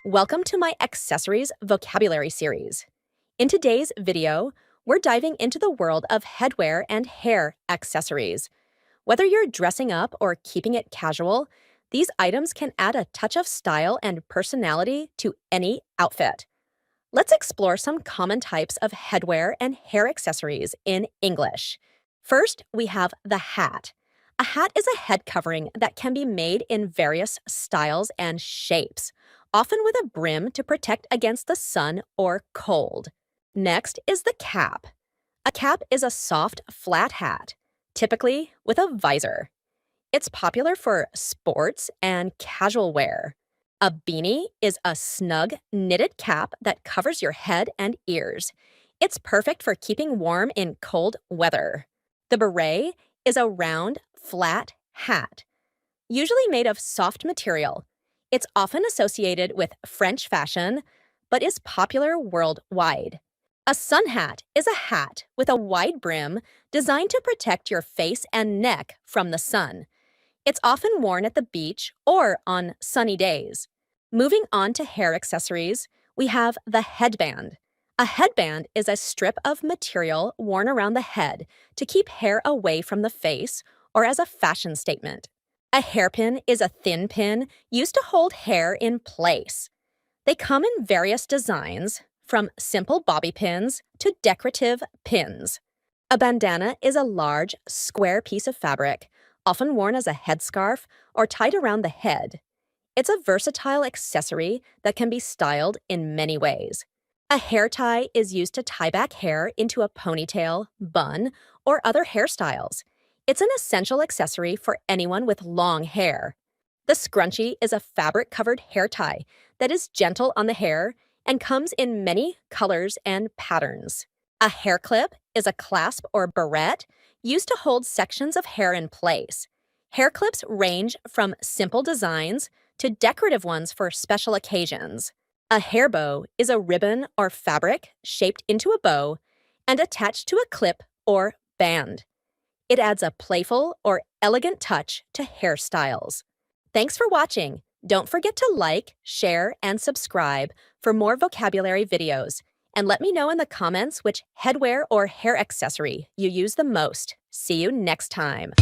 Welcome to my accessories vocabulary series. In today's video, we're diving into the world of headwear and hair accessories. Whether you're dressing up or keeping it casual, these items can add a touch of style and personality to any outfit. Let's explore some common types of headwear and hair accessories in English. First, we have the hat. A hat is a head covering that can be made in various styles and shapes, often with a brim to protect against the sun or cold. Next is the cap. A cap is a soft, flat hat, typically with a visor. It's popular for sports and casual wear. A beanie is a snug, knitted cap that covers your head and ears. It's perfect for keeping warm in cold weather. The beret is a round, flat hat, usually made of soft material. It's often associated with French fashion, but is popular worldwide. A sun hat is a hat with a wide brim designed to protect your face and neck from the sun. It's often worn at the beach or on sunny days. Moving on to hair accessories, we have the headband. A headband is a strip of material worn around the head to keep hair away from the face or as a fashion statement. A hairpin is a thin pin used to hold hair in place. They come in various designs, from simple bobby pins to decorative pins. A bandana is a large, square piece of fabric, often worn as a headscarf or tied around the head. It's a versatile accessory that can be styled in many ways. A hair tie is used to tie back hair into a ponytail, bun, or other hairstyles. It's an essential accessory for anyone with long hair. The scrunchie is a fabric-covered hair tie that is gentle on the hair and comes in many colors and patterns. A hair clip is a clasp or barrette used to hold sections of hair in place. Hair clips range from simple designs to decorative ones for special occasions. A hair bow is a ribbon or fabric shaped into a bow and attached to a clip or band. It adds a playful or elegant touch to hairstyles. Thanks for watching. Don't forget to like, share, and subscribe for more vocabulary videos. And let me know in the comments which headwear or hair accessory you use the most. See you next time.